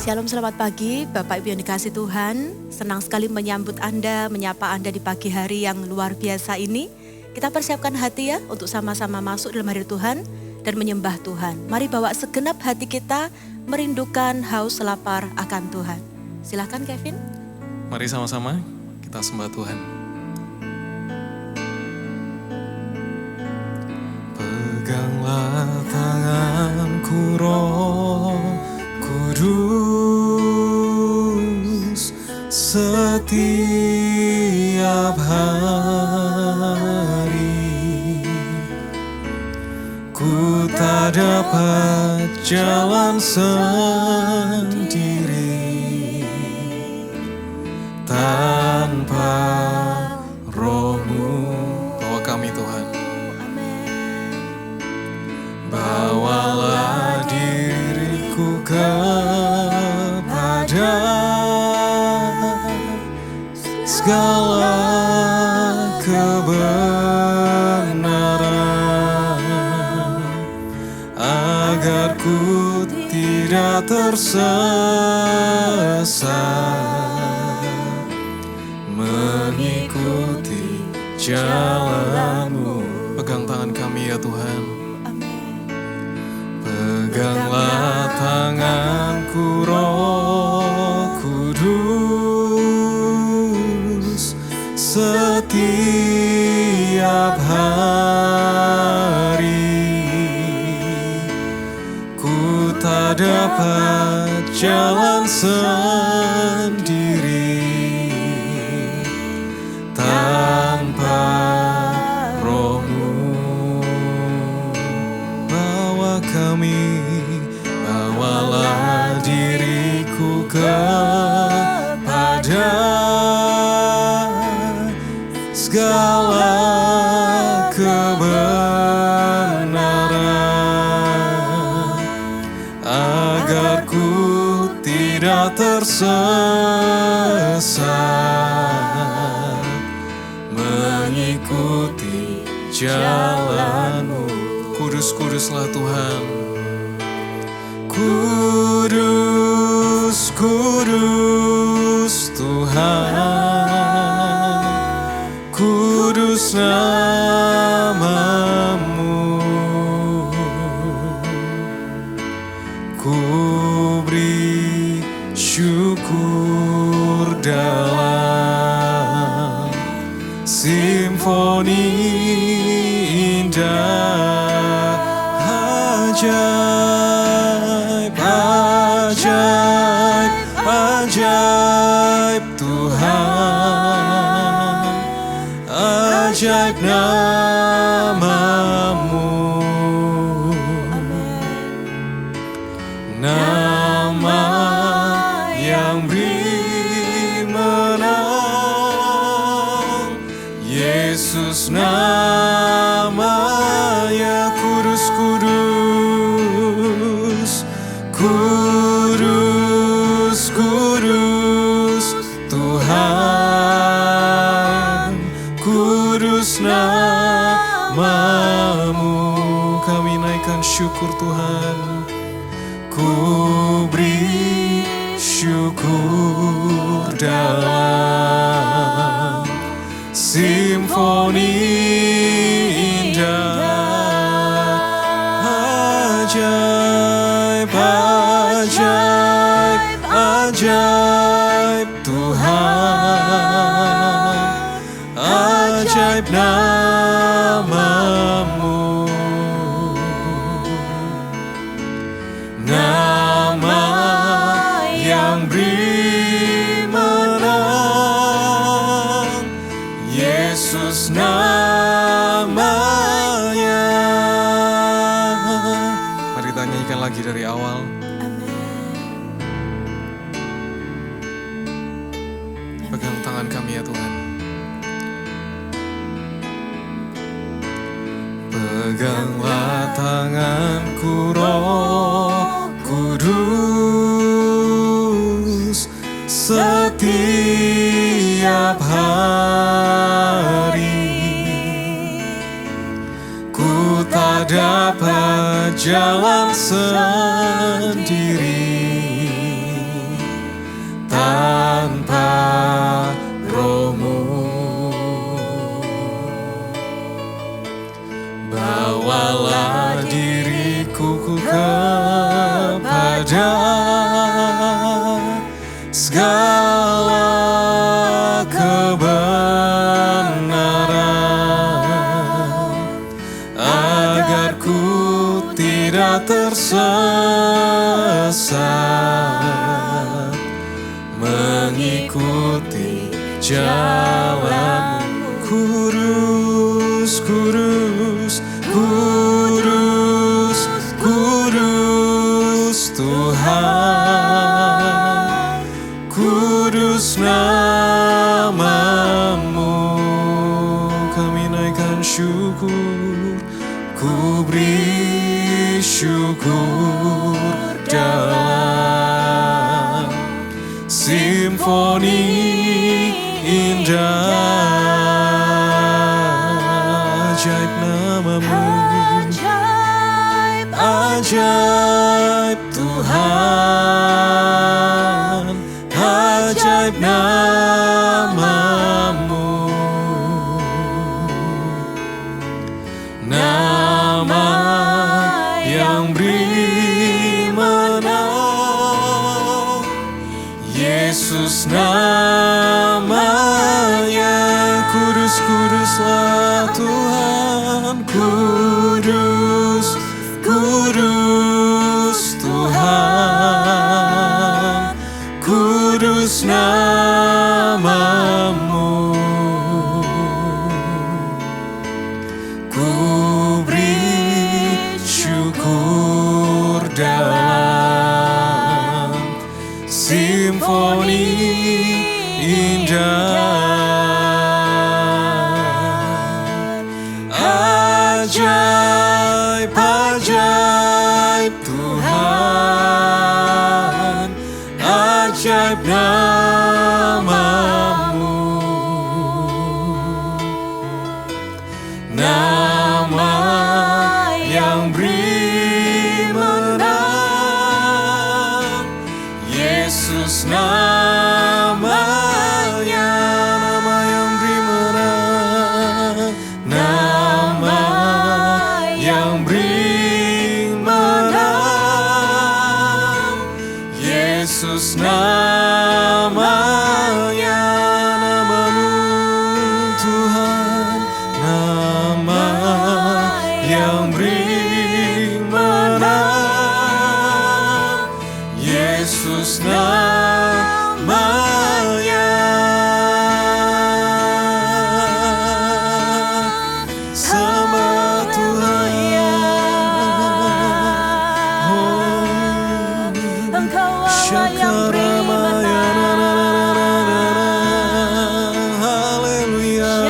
Shalom, selamat pagi Bapak Ibu yang dikasih Tuhan. Senang sekali menyambut Anda, menyapa Anda di pagi hari yang luar biasa ini. Kita persiapkan hati ya untuk sama-sama masuk dalam hadirat Tuhan dan menyembah Tuhan. Mari bawa segenap hati kita merindukan haus lapar akan Tuhan. Silakan Kevin. Mari sama-sama kita sembah Tuhan. Peganglah tanganku Roh Kudus setiap hari. Ku tak dapat jalan sendiri tanpa Roh-Mu. Bawa kami Tuhan. Bawalah diriku kepada segala kebenaran, agar ku tidak tersesat mengikuti jalan-Mu. Pegang tangan kami ya Tuhan. Peganglah tanganku Roh Kudus setiap hari. Ku tak dapat jalan sendiri tanpa Roh-Mu. Bawa kami, bawalah diriku kepada segala kebenaran, agar ku tidak tersesat mengikuti jalan-Mu. Kudus-kuduslah Tuhan. Kudus, kudus Tuhan, kudus nama-Mu. Ku beri syukur dalam simfoni indah, ajaib, ajaib, ajaib Tuhan, ajaib nama-Mu. Nama yang beri menang, Yesus namanya. Kudus, kudus, kudus, kudus Tuhan, kudus nama-Mu. Kami naikkan syukur Tuhan. Ku beri syukur dalam simfoni indah, ajaib, ajaib, ajaib Tuhan, ajaib nama-Mu. Nama yang beri menang, Yesus namanya. Mari kita nyanyikan lagi dari awal. Pegang tangan kami ya Tuhan. Peganglah tanganku Roh Kudus setiap hari. Ku tak dapat jalan sendiri pada segala kebenaran, agar ku tidak tersesat, mengikuti jalan-Mu. Kudus, kudus, kudus, kudus Tuhan, kudus nama-Mu. Kami naikkan syukur, ku beri syukur dalam simfoni indah. Ajaib nama-Mu, Ajaib, ajaib Tuhan, ajaib nama-Mu. Nama yang beri menang, Yesus namanya. Kudus, kuduslah Tuhan, kudus, kudus Tuhan, kudus nama-Mu. Ku beri syukur dalam simfoni indah. Ajaib, ajaib Tuhan, ajaib nama-Mu. Nama yang beri menang, Yesus namanya. Nama yang beri menang, nama yang beri menang, Yesus namanya. Nama-Mu Tuhan, nama yang beri menang, Yesus namanya. Sembah Tuhan, oh, Engkau Allah yang beri haleluya.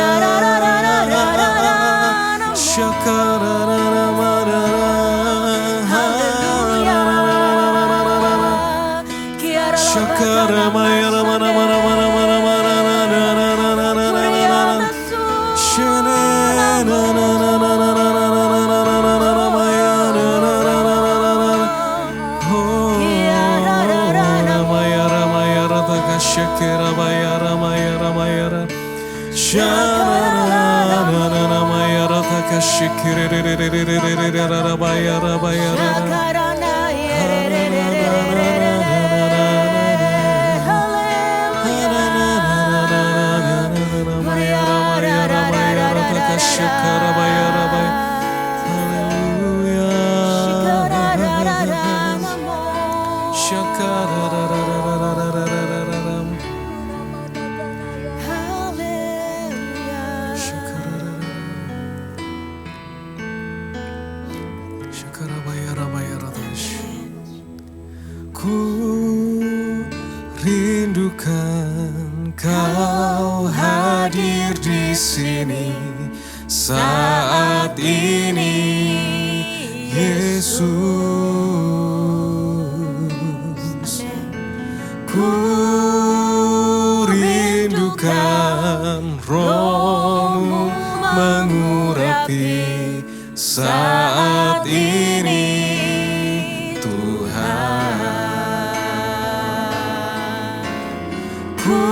Ku rindukan Kau hadir di sini saat ini, Yesus. Ku rindukan Roh-Mu mengurapi saat ini, Tuhan. Ku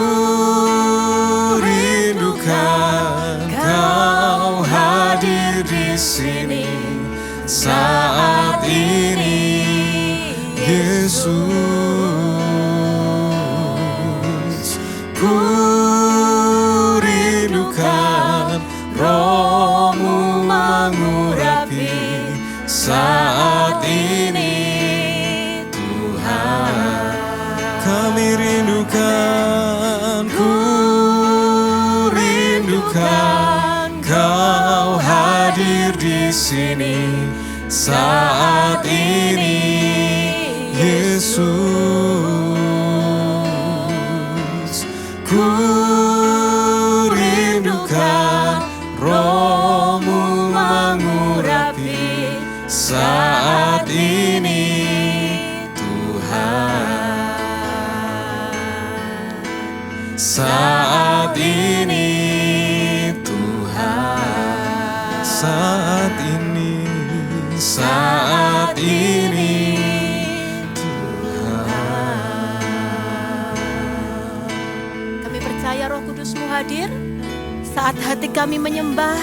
rindukan Kau hadir di sini saat ini, Yesus. Yesus. Ku rindukan Roh-Mu mengurapi saat ini, Tuhan. Kami rindukan, ku rindukan Kau hadir di sini saat ini, Yesus. Ku rindukan Roh-Mu mengurapi saat ini, Tuhan. Saat ini, Tuhan. Saat ini, saat ini, Kami percaya Roh Kudus-Mu hadir saat hati kami menyembah,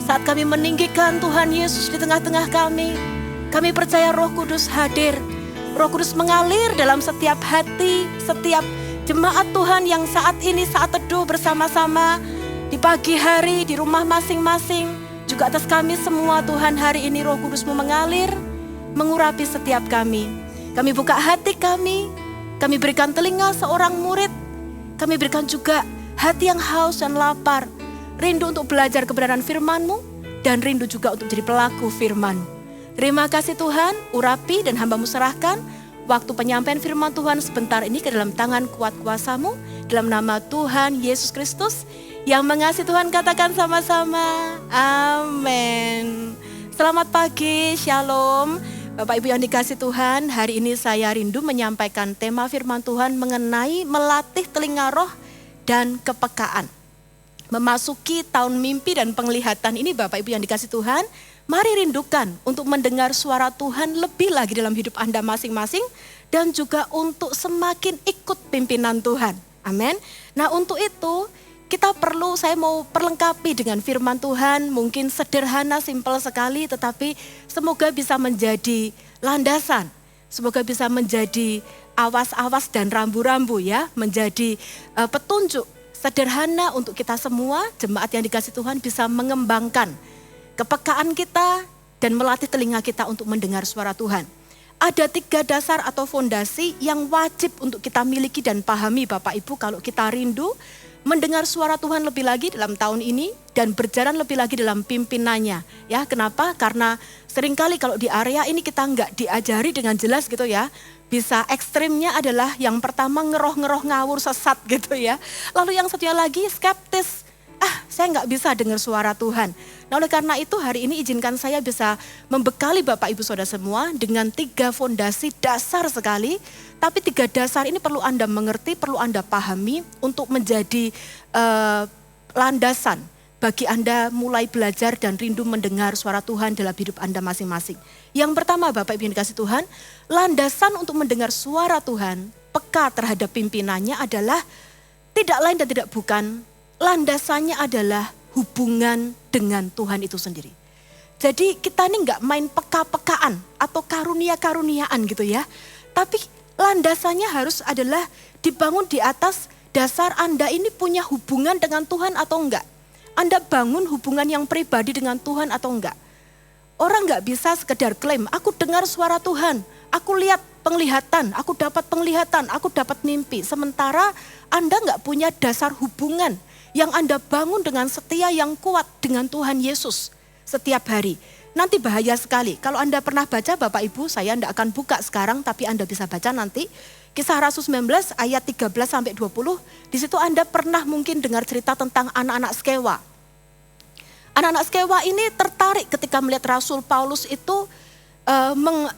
saat kami meninggikan Tuhan Yesus di tengah-tengah kami. Kami percaya Roh Kudus hadir. Roh Kudus mengalir dalam setiap hati, setiap jemaat Tuhan yang saat ini saat teduh bersama-sama di pagi hari di rumah masing-masing. Juga atas kami semua Tuhan, hari ini Roh Kudus-Mu mengalir, mengurapi setiap kami. Kami buka hati kami berikan telinga seorang murid. Kami berikan juga hati yang haus dan lapar, rindu untuk belajar kebenaran firman-Mu, dan rindu juga untuk jadi pelaku firman. Terima kasih Tuhan, urapi dan hamba-Mu serahkan waktu penyampaian firman Tuhan sebentar ini ke dalam tangan kuat kuasa-Mu, dalam nama Tuhan Yesus Kristus. Yang mengasihi Tuhan katakan sama-sama, amin. Selamat pagi, shalom. Bapak Ibu yang dikasihi Tuhan, hari ini saya rindu menyampaikan tema firman Tuhan mengenai melatih telinga roh dan kepekaan. Memasuki tahun mimpi dan penglihatan ini Bapak Ibu yang dikasihi Tuhan, mari rindukan untuk mendengar suara Tuhan lebih lagi dalam hidup Anda masing-masing dan juga untuk semakin ikut pimpinan Tuhan. Amin. Nah untuk itu saya mau perlengkapi dengan firman Tuhan, mungkin sederhana, simpel sekali, tetapi semoga bisa menjadi landasan. Semoga bisa menjadi awas-awas dan rambu-rambu ya, menjadi petunjuk sederhana untuk kita semua, jemaat yang dikasihi Tuhan bisa mengembangkan kepekaan kita dan melatih telinga kita untuk mendengar suara Tuhan. Ada 3 dasar atau fondasi yang wajib untuk kita miliki dan pahami Bapak Ibu kalau kita rindu mendengar suara Tuhan lebih lagi dalam tahun ini dan berjalan lebih lagi dalam pimpinannya. Ya, kenapa? Karena seringkali kalau di area ini kita nggak diajari dengan jelas gitu ya. Bisa ekstrimnya adalah yang pertama ngeroh-ngeroh ngawur sesat gitu ya. Lalu yang satunya lagi skeptis. Saya nggak bisa dengar suara Tuhan. Nah oleh karena itu hari ini izinkan saya bisa membekali Bapak Ibu Saudara semua dengan 3 fondasi dasar sekali. Tapi 3 dasar ini perlu Anda mengerti, perlu Anda pahami untuk menjadi landasan bagi Anda mulai belajar dan rindu mendengar suara Tuhan dalam hidup Anda masing-masing. Yang pertama Bapak Ibu yang dikasihi Tuhan, landasan untuk mendengar suara Tuhan, peka terhadap pimpinannya adalah tidak lain dan tidak bukan, landasannya adalah hubungan dengan Tuhan itu sendiri. Jadi kita ini nggak main peka-pekaan atau karunia-karuniaan gitu ya. Tapi landasannya harus adalah dibangun di atas dasar Anda ini punya hubungan dengan Tuhan atau enggak. Anda bangun hubungan yang pribadi dengan Tuhan atau enggak. Orang nggak bisa sekedar klaim, aku dengar suara Tuhan, aku lihat penglihatan, aku dapat mimpi. Sementara Anda nggak punya dasar hubungan yang Anda bangun dengan setia yang kuat dengan Tuhan Yesus setiap hari. Nanti bahaya sekali. Kalau Anda pernah baca Bapak Ibu, saya tidak akan buka sekarang tapi Anda bisa baca nanti. Kisah Rasul 19 ayat 13 sampai 20. Di situ Anda pernah mungkin dengar cerita tentang anak-anak Skewa. Anak-anak Skewa ini tertarik ketika melihat Rasul Paulus itu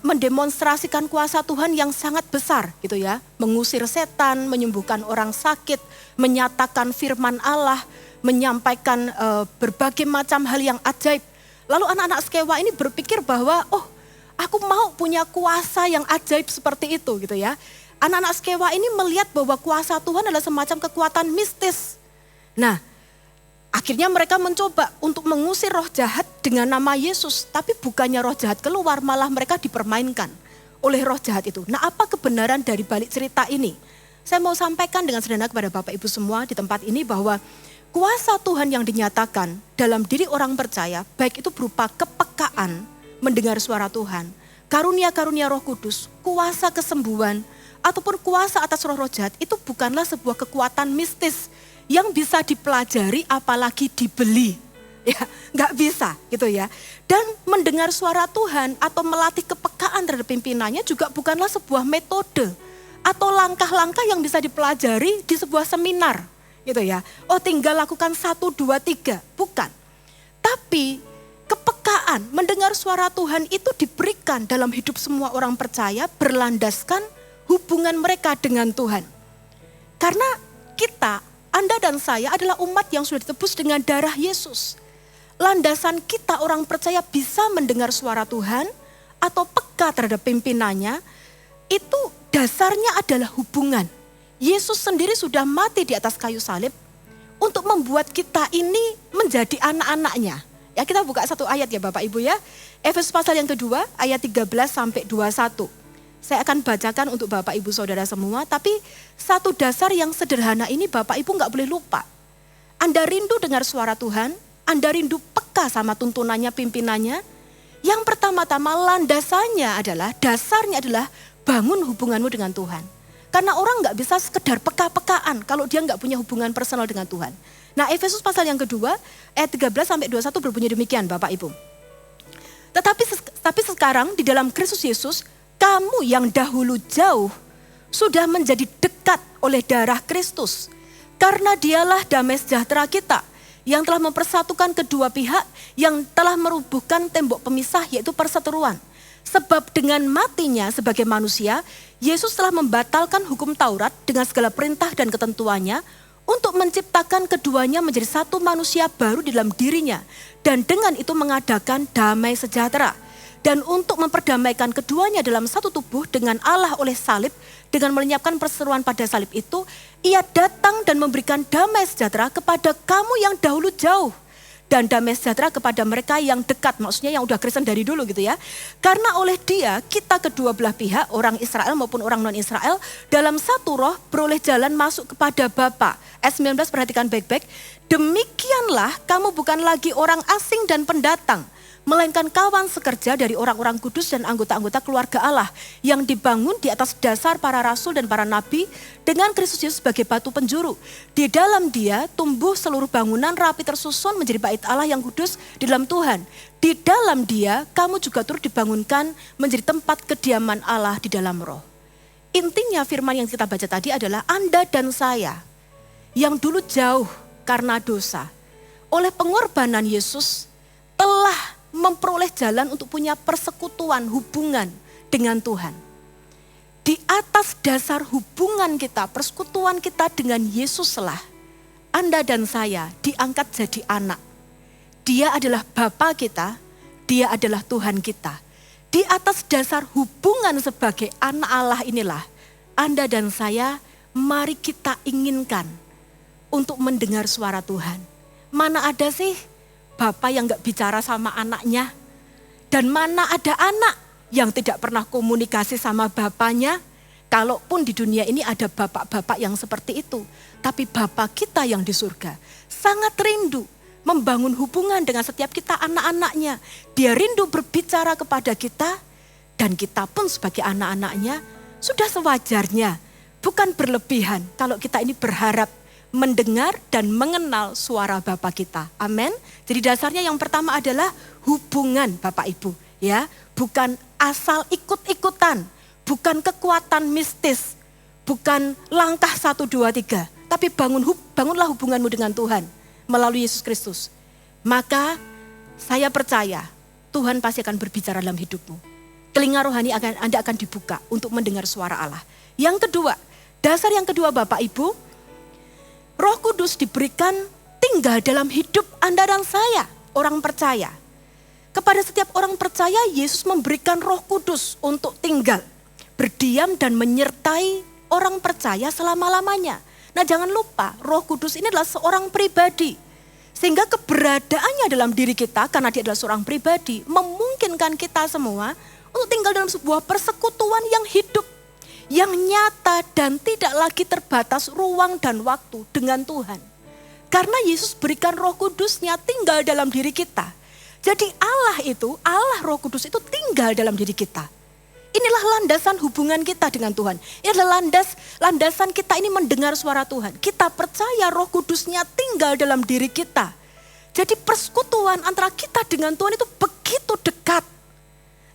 mendemonstrasikan kuasa Tuhan yang sangat besar gitu ya. Mengusir setan, menyembuhkan orang sakit, menyatakan firman Allah, menyampaikan berbagai macam hal yang ajaib. Lalu anak-anak Skewa ini berpikir bahwa aku mau punya kuasa yang ajaib seperti itu gitu ya. Anak-anak Skewa ini melihat bahwa kuasa Tuhan adalah semacam kekuatan mistis. Nah, akhirnya mereka mencoba untuk mengusir roh jahat dengan nama Yesus. Tapi bukannya roh jahat keluar, malah mereka dipermainkan oleh roh jahat itu. Nah, apa kebenaran dari balik cerita ini? Saya mau sampaikan dengan sederhana kepada Bapak Ibu semua di tempat ini bahwa kuasa Tuhan yang dinyatakan dalam diri orang percaya, baik itu berupa kepekaan mendengar suara Tuhan, karunia-karunia Roh Kudus, kuasa kesembuhan, ataupun kuasa atas roh-roh jahat, itu bukanlah sebuah kekuatan mistis yang bisa dipelajari apalagi dibeli. Ya, nggak bisa gitu ya. Dan mendengar suara Tuhan atau melatih kepekaan terhadap pimpinannya juga bukanlah sebuah metode atau langkah-langkah yang bisa dipelajari di sebuah seminar gitu ya. Oh, tinggal lakukan 1, 2, 3, bukan. Tapi kepekaan mendengar suara Tuhan itu diberikan dalam hidup semua orang percaya berlandaskan hubungan mereka dengan Tuhan. Karena kita, Anda dan saya adalah umat yang sudah ditebus dengan darah Yesus. Landasan kita orang percaya bisa mendengar suara Tuhan atau peka terhadap pimpinannya, itu dasarnya adalah hubungan. Yesus sendiri sudah mati di atas kayu salib untuk membuat kita ini menjadi anak-anaknya. Ya, kita buka satu ayat ya Bapak Ibu ya. Efesus pasal yang kedua ayat 13 sampai 21. Saya akan bacakan untuk Bapak Ibu Saudara semua, tapi satu dasar yang sederhana ini Bapak Ibu nggak boleh lupa. Anda rindu dengar suara Tuhan, Anda rindu peka sama tuntunannya, pimpinannya. Yang pertama-tama landasannya adalah, dasarnya adalah bangun hubunganmu dengan Tuhan. Karena orang nggak bisa sekedar peka-pekaan kalau dia nggak punya hubungan personal dengan Tuhan. Nah, Efesus pasal yang kedua ayat 13 sampai 21 berbunyi demikian Bapak Ibu. Tetapi sekarang di dalam Kristus Yesus, kamu yang dahulu jauh sudah menjadi dekat oleh darah Kristus. Karena dialah damai sejahtera kita yang telah mempersatukan kedua pihak, yang telah merubuhkan tembok pemisah yaitu perseteruan. Sebab dengan matinya sebagai manusia, Yesus telah membatalkan hukum Taurat dengan segala perintah dan ketentuannya untuk menciptakan keduanya menjadi satu manusia baru di dalam dirinya. Dan dengan itu mengadakan damai sejahtera. Dan untuk memperdamaikan keduanya dalam satu tubuh dengan Allah oleh salib, dengan melenyapkan perseteruan pada salib itu, ia datang dan memberikan damai sejahtera kepada kamu yang dahulu jauh. Dan damai sejahtera kepada mereka yang dekat, maksudnya yang udah Kristen dari dulu gitu ya. Karena oleh dia, kita kedua belah pihak, orang Israel maupun orang non-Israel, dalam satu roh beroleh jalan masuk kepada Bapa. Ayat 19 perhatikan baik-baik. Demikianlah kamu bukan lagi orang asing dan pendatang, melainkan kawan sekerja dari orang-orang kudus dan anggota-anggota keluarga Allah yang dibangun di atas dasar para rasul dan para nabi dengan Kristus Yesus sebagai batu penjuru. Di dalam dia tumbuh seluruh bangunan rapi tersusun menjadi bait Allah yang kudus di dalam Tuhan. Di dalam dia kamu juga turut dibangunkan menjadi tempat kediaman Allah di dalam roh. Intinya firman yang kita baca tadi adalah Anda dan saya yang dulu jauh karena dosa, oleh pengorbanan Yesus telah memperoleh jalan untuk punya persekutuan hubungan dengan Tuhan. Di atas dasar hubungan kita, persekutuan kita dengan Yesuslah, Anda dan saya diangkat jadi anak. Dia adalah Bapa kita, dia adalah Tuhan kita. Di atas dasar hubungan sebagai anak Allah inilah, Anda dan saya mari kita inginkan untuk mendengar suara Tuhan. Mana ada sih Bapak yang gak bicara sama anaknya? Dan mana ada anak yang tidak pernah komunikasi sama bapaknya? Kalaupun di dunia ini ada bapak-bapak yang seperti itu. Tapi Bapak kita yang di surga sangat rindu membangun hubungan dengan setiap kita anak-anaknya. Dia rindu berbicara kepada kita dan kita pun sebagai anak-anaknya sudah sewajarnya. Bukan berlebihan kalau kita ini berharap mendengar dan mengenal suara Bapa kita. Amin. Jadi dasarnya yang pertama adalah hubungan Bapak Ibu, ya. Bukan asal ikut-ikutan, bukan kekuatan mistis, bukan langkah 1, 2, 3, tapi bangunlah hubunganmu dengan Tuhan melalui Yesus Kristus. Maka saya percaya Tuhan pasti akan berbicara dalam hidupmu. Telinga rohani Anda akan dibuka untuk mendengar suara Allah. Yang kedua, dasar yang kedua Bapak Ibu, Roh Kudus diberikan tinggal dalam hidup Anda dan saya, orang percaya. Kepada setiap orang percaya, Yesus memberikan Roh Kudus untuk tinggal, berdiam dan menyertai orang percaya selama-lamanya. Nah, jangan lupa, Roh Kudus ini adalah seorang pribadi. Sehingga keberadaannya dalam diri kita, karena dia adalah seorang pribadi, memungkinkan kita semua untuk tinggal dalam sebuah persekutuan yang hidup, yang nyata dan tidak lagi terbatas ruang dan waktu dengan Tuhan. Karena Yesus berikan Roh Kudus-Nya tinggal dalam diri kita. Jadi Allah Roh Kudus itu tinggal dalam diri kita. Inilah landasan hubungan kita dengan Tuhan. Ini adalah landasan kita ini mendengar suara Tuhan. Kita percaya Roh Kudus-Nya tinggal dalam diri kita. Jadi persekutuan antara kita dengan Tuhan itu begitu dekat.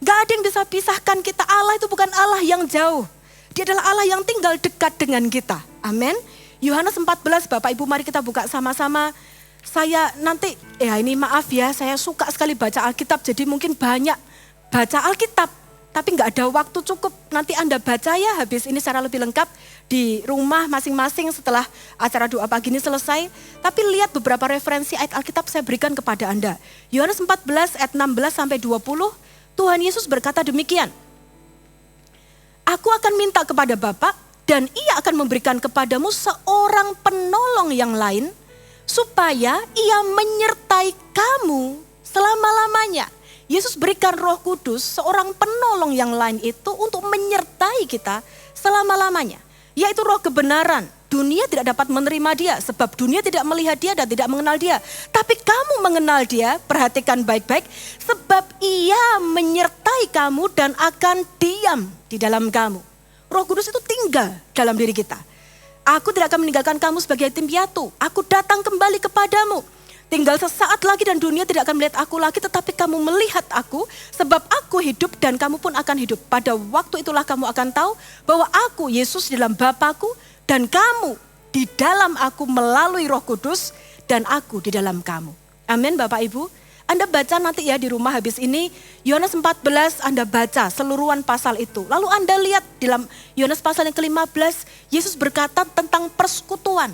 Gak ada yang bisa pisahkan kita. Allah itu bukan Allah yang jauh. Dia adalah Allah yang tinggal dekat dengan kita. Amin. Yohanes 14, Bapak Ibu mari kita buka sama-sama. Saya nanti, ini maaf ya, saya suka sekali baca Alkitab. Jadi mungkin banyak baca Alkitab. Tapi gak ada waktu cukup. Nanti Anda baca ya habis ini secara lebih lengkap di rumah masing-masing setelah acara doa pagi ini selesai. Tapi lihat beberapa referensi ayat Alkitab saya berikan kepada Anda. Yohanes 14 ayat 16 sampai 20. Tuhan Yesus berkata demikian. Aku akan minta kepada Bapa dan Ia akan memberikan kepadamu seorang penolong yang lain supaya Ia menyertai kamu selama-lamanya. Yesus berikan Roh Kudus, seorang penolong yang lain itu untuk menyertai kita selama-lamanya. Yaitu Roh kebenaran. Dunia tidak dapat menerima dia sebab dunia tidak melihat dia dan tidak mengenal dia. Tapi kamu mengenal dia, perhatikan baik-baik. Sebab Ia menyertai kamu dan akan diam di dalam kamu. Roh Kudus itu tinggal dalam diri kita. Aku tidak akan meninggalkan kamu sebagai yatim piatu. Aku datang kembali kepadamu. Tinggal sesaat lagi dan dunia tidak akan melihat aku lagi, tetapi kamu melihat aku, sebab aku hidup dan kamu pun akan hidup. Pada waktu itulah kamu akan tahu bahwa aku, Yesus di dalam Bapa-Ku, dan kamu di dalam aku melalui Roh Kudus, dan aku di dalam kamu. Amin Bapak Ibu. Anda baca nanti ya di rumah habis ini, Yohanes 14 Anda baca seluruhan pasal itu. Lalu Anda lihat di dalam Yohanes pasal yang ke-15, Yesus berkata tentang persekutuan.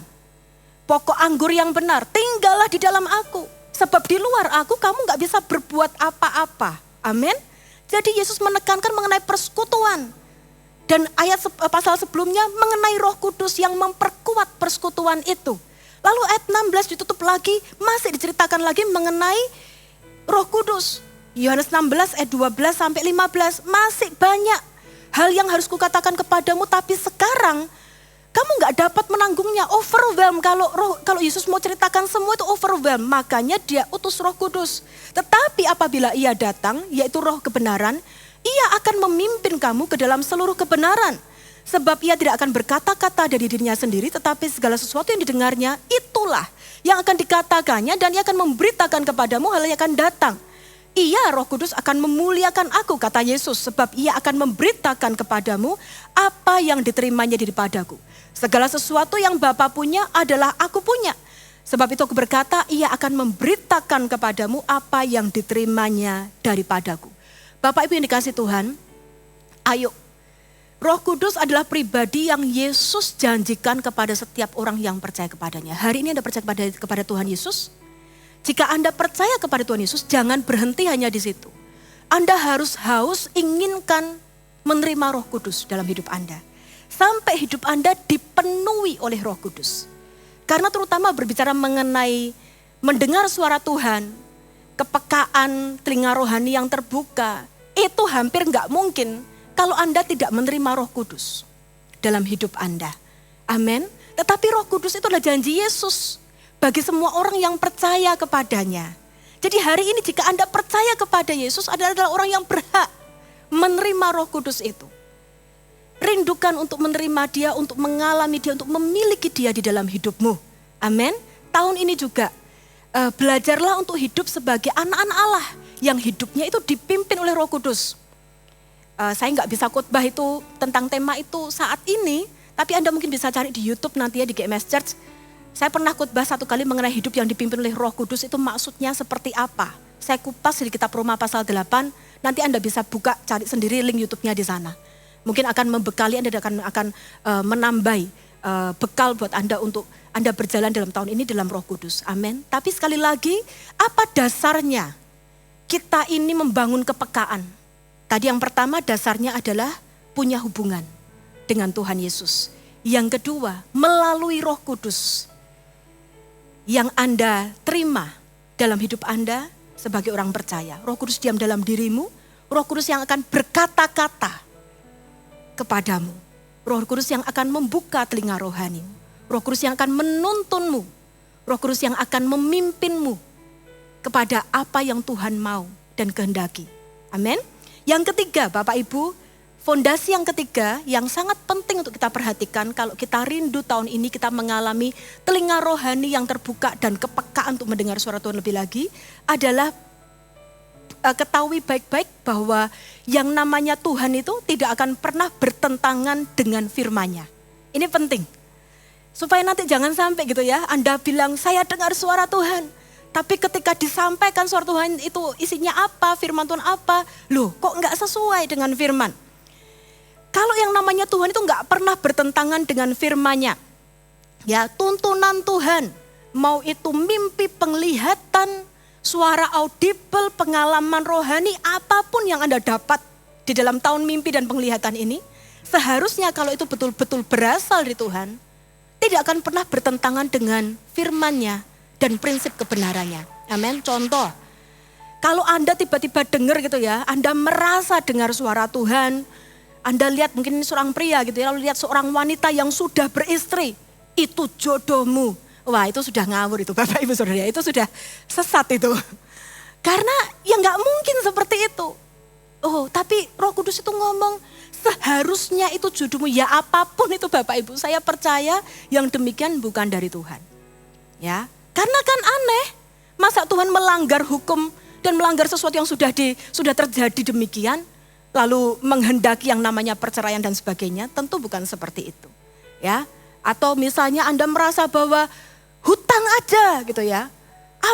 Pokok anggur yang benar, tinggallah di dalam aku. Sebab di luar aku kamu gak bisa berbuat apa-apa. Amin. Jadi Yesus menekankan mengenai persekutuan. Dan ayat pasal sebelumnya mengenai Roh Kudus yang memperkuat persekutuan itu. Lalu ayat 16 ditutup lagi, masih diceritakan lagi mengenai Roh Kudus. Yohanes 16 ayat 12 sampai 15, masih banyak hal yang harus kukatakan kepadamu, tapi sekarang kamu gak dapat menanggungnya, overwhelm. Kalau Yesus mau ceritakan semua itu overwhelm, makanya dia utus Roh Kudus. Tetapi apabila Ia datang, yaitu Roh kebenaran, Ia akan memimpin kamu ke dalam seluruh kebenaran. Sebab Ia tidak akan berkata-kata dari dirinya sendiri, tetapi segala sesuatu yang didengarnya, itulah yang akan dikatakannya, dan Ia akan memberitakan kepadamu hal yang akan datang. Ia, Roh Kudus, akan memuliakan aku, kata Yesus, sebab Ia akan memberitakan kepadamu apa yang diterimanya daripadaku. Segala sesuatu yang Bapa punya adalah aku punya. Sebab itu aku berkata, Ia akan memberitakan kepadamu apa yang diterimanya daripadaku. Bapak Ibu yang dikasih Tuhan, ayo. Roh Kudus adalah pribadi yang Yesus janjikan kepada setiap orang yang percaya kepadanya. Hari ini Anda percaya kepada Tuhan Yesus? Jika Anda percaya kepada Tuhan Yesus, jangan berhenti hanya di situ. Anda harus haus inginkan menerima Roh Kudus dalam hidup Anda. Sampai hidup Anda dipenuhi oleh Roh Kudus. Karena terutama berbicara mengenai mendengar suara Tuhan, kepekaan telinga rohani yang terbuka, itu hampir enggak mungkin kalau Anda tidak menerima Roh Kudus dalam hidup Anda. Amin. Tetapi Roh Kudus itu adalah janji Yesus bagi semua orang yang percaya kepadanya. Jadi hari ini jika Anda percaya kepada Yesus, Anda adalah orang yang berhak menerima Roh Kudus itu. Rindukan untuk menerima Dia, untuk mengalami Dia, untuk memiliki Dia di dalam hidupmu. Amin. Tahun ini juga belajarlah untuk hidup sebagai anak-anak Allah yang hidupnya itu dipimpin oleh Roh Kudus. Saya nggak bisa khotbah itu tentang tema itu saat ini, tapi Anda mungkin bisa cari di YouTube nanti ya di GMS Church. Saya pernah khotbah satu kali mengenai hidup yang dipimpin oleh Roh Kudus itu maksudnya seperti apa. Saya kupas di kitab Roma pasal 8, nanti Anda bisa buka cari sendiri link YouTube-nya di sana. Mungkin akan membekali Anda dan akan menambahi bekal buat Anda untuk Anda berjalan dalam tahun ini dalam Roh Kudus. Amin. Tapi sekali lagi, apa dasarnya kita ini membangun kepekaan? Tadi yang pertama dasarnya adalah punya hubungan dengan Tuhan Yesus. Yang kedua, melalui Roh Kudus yang Anda terima dalam hidup Anda sebagai orang percaya. Roh Kudus diam dalam dirimu, Roh Kudus yang akan berkata-kata kepadamu. Roh Kudus yang akan membuka telinga rohani. Roh Kudus yang akan menuntunmu. Roh Kudus yang akan memimpinmu kepada apa yang Tuhan mau dan kehendaki. Amin. Yang ketiga, Bapak Ibu, fondasi yang ketiga yang sangat penting untuk kita perhatikan kalau kita rindu tahun ini kita mengalami telinga rohani yang terbuka dan kepekaan untuk mendengar suara Tuhan lebih lagi adalah ketahui baik-baik bahwa yang namanya Tuhan itu tidak akan pernah bertentangan dengan firman-Nya. Ini penting. Supaya nanti jangan sampai gitu ya, Anda bilang saya dengar suara Tuhan. Tapi ketika disampaikan suara Tuhan itu isinya apa, firman Tuhan apa, loh kok enggak sesuai dengan firman. Kalau yang namanya Tuhan itu enggak pernah bertentangan dengan firman-Nya. Ya, tuntunan Tuhan, mau itu mimpi, penglihatan, suara audible, pengalaman rohani, apapun yang Anda dapat di dalam tahun mimpi dan penglihatan ini, seharusnya kalau itu betul-betul berasal dari Tuhan, tidak akan pernah bertentangan dengan firman-Nya dan prinsip kebenarannya. Amin. Contoh, kalau Anda tiba-tiba dengar gitu ya, Anda merasa dengar suara Tuhan, Anda lihat mungkin ini seorang pria gitu ya, lalu lihat seorang wanita yang sudah beristri, itu jodohmu. Wah itu sudah ngawur itu Bapak Ibu Saudara, itu sudah sesat itu. Karena ya nggak mungkin seperti itu. Oh tapi Roh Kudus itu ngomong seharusnya itu jodohmu, ya apapun itu Bapak Ibu. Saya percaya yang demikian bukan dari Tuhan. Ya, karena kan aneh, masa Tuhan melanggar hukum dan melanggar sesuatu yang sudah terjadi demikian, lalu menghendaki yang namanya perceraian dan sebagainya, tentu bukan seperti itu. Ya, atau misalnya Anda merasa bahwa hutang aja gitu ya,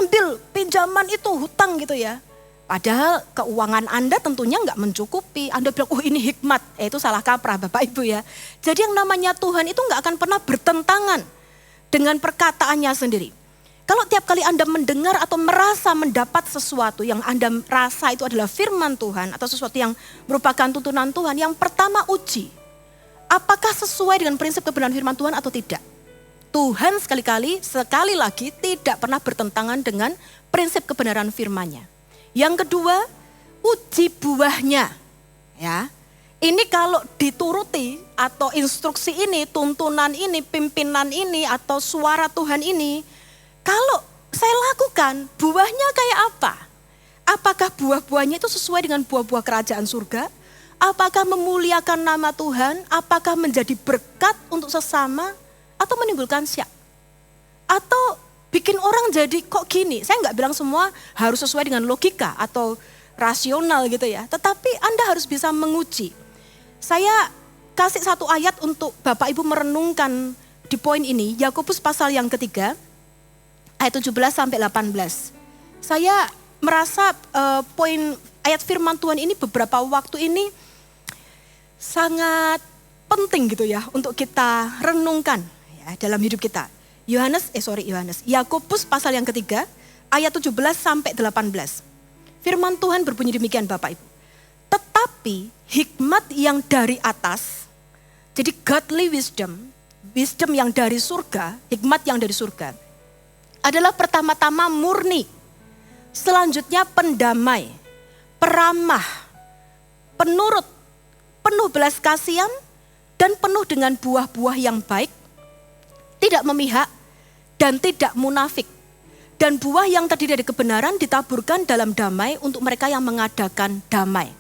ambil pinjaman itu hutang gitu ya. Padahal keuangan Anda tentunya nggak mencukupi. Anda bilang, oh ini hikmat. Itu salah kaprah Bapak Ibu ya. Jadi yang namanya Tuhan itu nggak akan pernah bertentangan dengan perkataannya sendiri. Kalau tiap kali Anda mendengar atau merasa mendapat sesuatu yang Anda rasa itu adalah firman Tuhan atau sesuatu yang merupakan tuntunan Tuhan, yang pertama uji. Apakah sesuai dengan prinsip kebenaran firman Tuhan atau tidak? Tuhan sekali lagi tidak pernah bertentangan dengan prinsip kebenaran firman-Nya. Yang kedua, uji buahnya. Ya, ini kalau dituruti atau instruksi ini, tuntunan ini, pimpinan ini atau suara Tuhan ini, kalau saya lakukan, buahnya kayak apa? Apakah buah-buahnya itu sesuai dengan buah-buah kerajaan surga? Apakah memuliakan nama Tuhan? Apakah menjadi berkat untuk sesama? Atau menimbulkan syak? Atau bikin orang jadi kok gini? Saya nggak bilang semua harus sesuai dengan logika atau rasional gitu ya. Tetapi Anda harus bisa menguji. Saya kasih satu ayat untuk Bapak Ibu merenungkan di poin ini. Yakobus pasal yang ketiga, ayat 17 sampai 18. Saya merasa poin ayat firman Tuhan ini beberapa waktu ini sangat penting gitu ya untuk kita renungkan ya, dalam hidup kita. Yakobus pasal yang ketiga ayat 17 sampai 18. Firman Tuhan berbunyi demikian Bapak Ibu. Tetapi hikmat yang dari atas, jadi godly wisdom, wisdom yang dari surga, hikmat yang dari surga, adalah pertama-tama murni, selanjutnya pendamai, peramah, penurut, penuh belas kasihan, dan penuh dengan buah-buah yang baik, tidak memihak, dan tidak munafik. Dan buah yang terdiri dari kebenaran ditaburkan dalam damai untuk mereka yang mengadakan damai.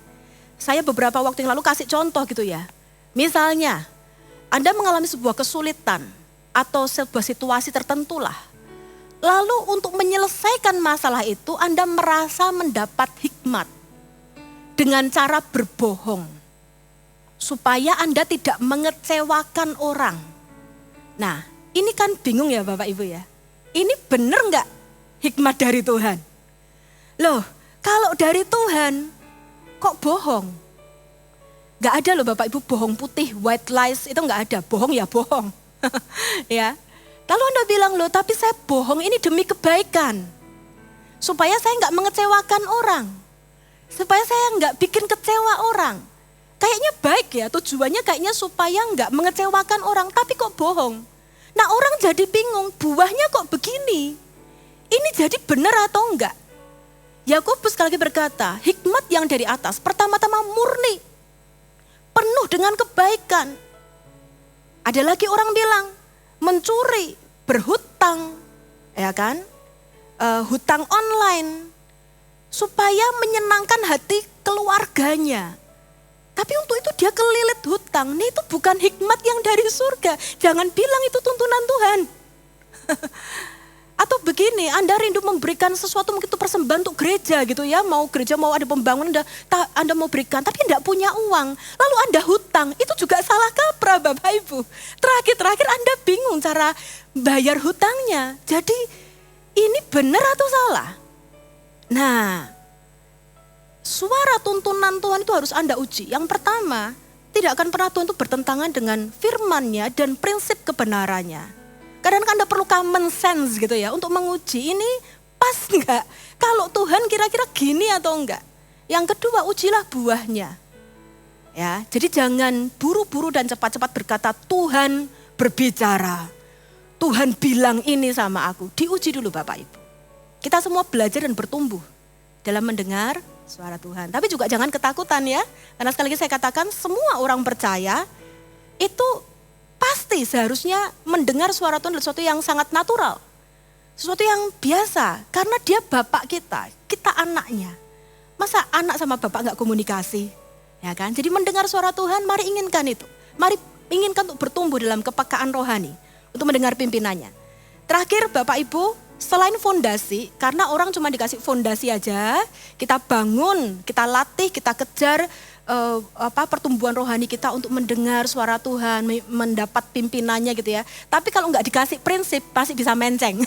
Saya beberapa waktu yang lalu kasih contoh gitu ya. Misalnya, Anda mengalami sebuah kesulitan atau sebuah situasi tertentu lah. Lalu untuk menyelesaikan masalah itu Anda merasa mendapat hikmat dengan cara berbohong. Supaya Anda tidak mengecewakan orang. Nah, ini kan bingung ya Bapak Ibu ya. Ini benar nggak hikmat dari Tuhan? Loh, kalau dari Tuhan kok bohong? Nggak ada loh Bapak Ibu bohong putih, white lies itu nggak ada. Bohong ya bohong. Ya. Lalu Anda bilang loh, tapi saya bohong ini demi kebaikan. Supaya saya nggak mengecewakan orang. Supaya saya nggak bikin kecewa orang. Kayaknya baik ya, tujuannya kayaknya supaya nggak mengecewakan orang, tapi kok bohong. Nah orang jadi bingung, buahnya kok begini? Ini jadi benar atau enggak? Yakobus sekali lagi berkata, hikmat yang dari atas pertama-tama murni, penuh dengan kebaikan. Ada lagi orang bilang mencuri, berhutang, ya kan? Hutang online supaya menyenangkan hati keluarganya. Tapi untuk itu dia kelilit hutang. Ini itu bukan hikmat yang dari surga. Jangan bilang itu tuntunan Tuhan. Atau begini, Anda rindu memberikan sesuatu, mungkin itu persembahan untuk gereja gitu ya. Mau gereja, mau ada pembangunan, Anda mau berikan, tapi tidak punya uang. Lalu Anda hutang, itu juga salah kaprah Bapak Ibu. Terakhir Anda bingung cara bayar hutangnya. Jadi ini benar atau salah? Nah, suara tuntunan Tuhan itu harus Anda uji. Yang pertama, tidak akan pernah Tuhan itu bertentangan dengan firman-Nya dan prinsip kebenarannya. Kadang-kadang Anda perlu common sense gitu ya untuk menguji ini pas enggak? Kalau Tuhan kira-kira gini atau enggak? Yang kedua, ujilah buahnya. Ya, jadi jangan buru-buru dan cepat-cepat berkata Tuhan berbicara. Tuhan bilang ini sama aku. Diuji dulu Bapak Ibu. Kita semua belajar dan bertumbuh dalam mendengar suara Tuhan. Tapi juga jangan ketakutan ya. Karena sekali lagi saya katakan semua orang percaya itu pasti seharusnya mendengar suara Tuhan adalah sesuatu yang sangat natural. Sesuatu yang biasa. Karena dia bapak kita anaknya. Masa anak sama bapak gak komunikasi? Ya kan? Jadi mendengar suara Tuhan, mari inginkan itu. Mari inginkan untuk bertumbuh dalam kepekaan rohani. Untuk mendengar pimpinannya. Terakhir Bapak Ibu, selain fondasi, karena orang cuma dikasih fondasi aja, kita bangun, kita latih, kita kejar pertumbuhan rohani kita untuk mendengar suara Tuhan, mendapat pimpinannya gitu ya. Tapi kalau nggak dikasih prinsip, masih bisa menceng,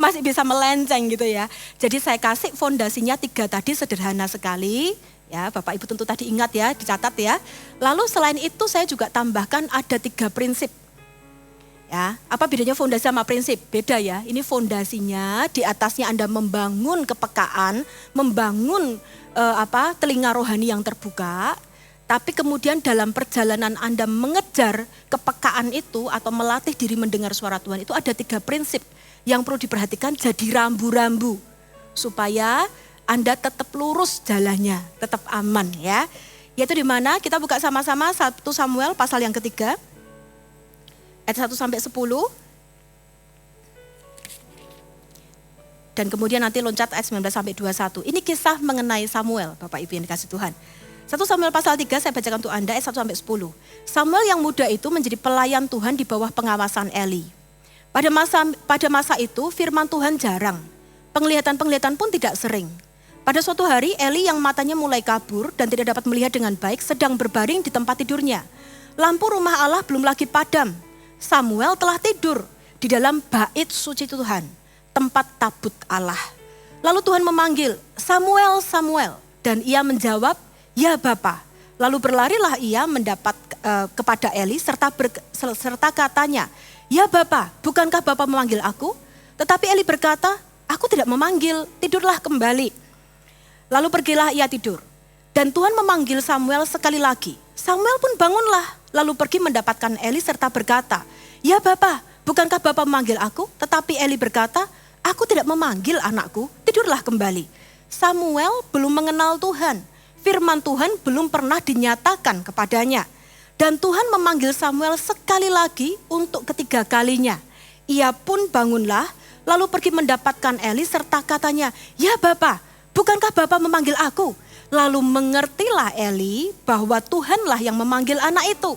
masih bisa melenceng gitu ya. Jadi saya kasih fondasinya 3 tadi sederhana sekali. Ya, Bapak Ibu tentu tadi ingat ya, dicatat ya. Lalu selain itu saya juga tambahkan ada 3 prinsip. Ya, apa bedanya fondasi sama prinsip? Beda ya, ini fondasinya di atasnya Anda membangun kepekaan, membangun telinga rohani yang terbuka. Tapi kemudian dalam perjalanan Anda mengejar kepekaan itu atau melatih diri mendengar suara Tuhan itu ada 3 prinsip yang perlu diperhatikan jadi rambu-rambu. Supaya Anda tetap lurus jalannya, tetap aman ya. Yaitu di mana kita buka sama-sama 1 Samuel pasal yang ketiga. Ayat 1 sampai 10. Dan kemudian nanti loncat ayat 19 sampai 21. Ini kisah mengenai Samuel, Bapak Ibu yang dikasih Tuhan. 1 Samuel pasal 3 saya bacakan untuk Anda ayat 1 sampai 10. Samuel yang muda itu menjadi pelayan Tuhan di bawah pengawasan Eli. Pada masa itu firman Tuhan jarang. Penglihatan-penglihatan pun tidak sering. Pada suatu hari Eli yang matanya mulai kabur dan tidak dapat melihat dengan baik sedang berbaring di tempat tidurnya. Lampu rumah Allah belum lagi padam. Samuel telah tidur di dalam bait suci Tuhan, tempat tabut Allah. Lalu Tuhan memanggil, Samuel, Samuel. Dan ia menjawab, ya Bapa. Lalu berlarilah ia mendapat kepada Eli serta katanya, ya Bapa, bukankah Bapa memanggil aku? Tetapi Eli berkata, aku tidak memanggil, tidurlah kembali. Lalu pergilah ia tidur. Dan Tuhan memanggil Samuel sekali lagi. Samuel pun bangunlah, lalu pergi mendapatkan Eli serta berkata, ya Bapa, bukankah Bapa memanggil aku? Tetapi Eli berkata, aku tidak memanggil anakku, tidurlah kembali. Samuel belum mengenal Tuhan, firman Tuhan belum pernah dinyatakan kepadanya. Dan Tuhan memanggil Samuel sekali lagi untuk ketiga kalinya. Ia pun bangunlah, lalu pergi mendapatkan Eli serta katanya, ya Bapa, bukankah Bapa memanggil aku? Lalu mengertilah Eli bahwa Tuhanlah yang memanggil anak itu.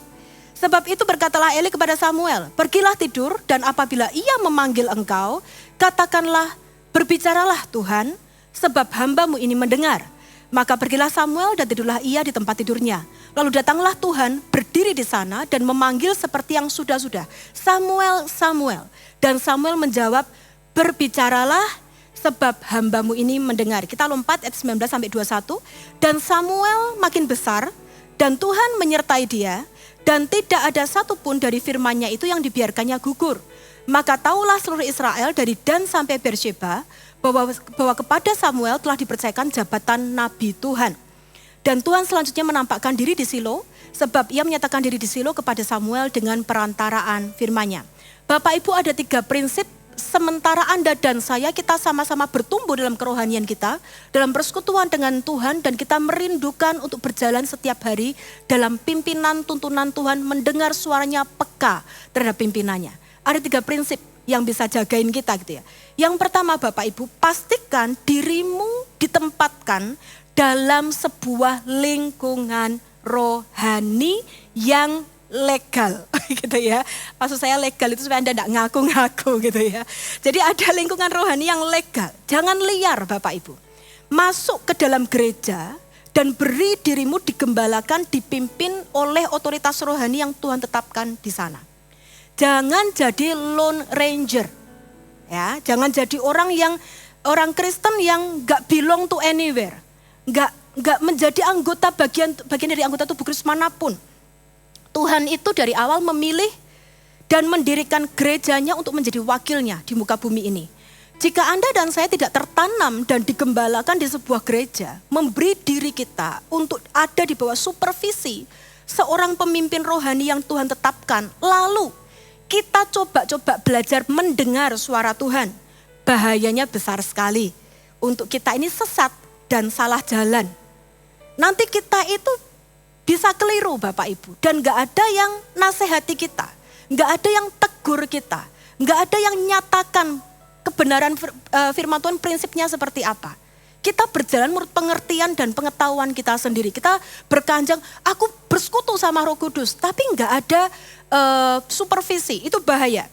Sebab itu berkatalah Eli kepada Samuel, pergilah tidur dan apabila ia memanggil engkau, katakanlah, berbicaralah Tuhan, sebab hambamu ini mendengar. Maka pergilah Samuel dan tidurlah ia di tempat tidurnya. Lalu datanglah Tuhan berdiri di sana dan memanggil seperti yang sudah-sudah, Samuel, Samuel. Dan Samuel menjawab, berbicaralah sebab hambamu ini mendengar. Kita lompat ayat 19 sampai 21. Dan Samuel makin besar dan Tuhan menyertai dia dan tidak ada satupun dari firman-Nya itu yang dibiarkannya gugur. Maka tahulah seluruh Israel dari Dan sampai Beersheba bahwa kepada Samuel telah dipercayakan jabatan Nabi Tuhan. Dan Tuhan selanjutnya menampakkan diri di Silo sebab ia menyatakan diri di Silo kepada Samuel dengan perantaraan firman-Nya. Bapak Ibu ada 3 prinsip sementara Anda dan saya, kita sama-sama bertumbuh dalam kerohanian kita, dalam persekutuan dengan Tuhan, dan kita merindukan untuk berjalan setiap hari dalam pimpinan tuntunan Tuhan, mendengar suaranya, peka terhadap pimpinannya. Ada 3 prinsip yang bisa jagain kita gitu ya. Yang pertama Bapak Ibu, pastikan dirimu ditempatkan dalam sebuah lingkungan rohani yang legal gitu ya. Maksud saya legal itu supaya Anda tidak ngaku-ngaku gitu ya. Jadi ada lingkungan rohani yang legal. Jangan liar Bapak Ibu. Masuk ke dalam gereja dan beri dirimu digembalakan, dipimpin oleh otoritas rohani yang Tuhan tetapkan di sana. Jangan jadi lone ranger. Ya, jangan jadi orang Kristen yang gak belong to anywhere. Gak menjadi anggota bagian dari anggota tubuh Kristus manapun. Tuhan itu dari awal memilih dan mendirikan gerejanya untuk menjadi wakilnya di muka bumi ini. Jika Anda dan saya tidak tertanam dan digembalakan di sebuah gereja, memberi diri kita untuk ada di bawah supervisi seorang pemimpin rohani yang Tuhan tetapkan, lalu kita coba-coba belajar mendengar suara Tuhan, bahayanya besar sekali untuk kita ini sesat dan salah jalan. Nanti kita itu bisa keliru Bapak Ibu, dan gak ada yang nasihati kita, gak ada yang tegur kita, gak ada yang nyatakan kebenaran firman Tuhan prinsipnya seperti apa. Kita berjalan menurut pengertian dan pengetahuan kita sendiri. Kita berkanjang, aku bersekutu sama Roh Kudus, tapi gak ada supervisi, itu bahaya.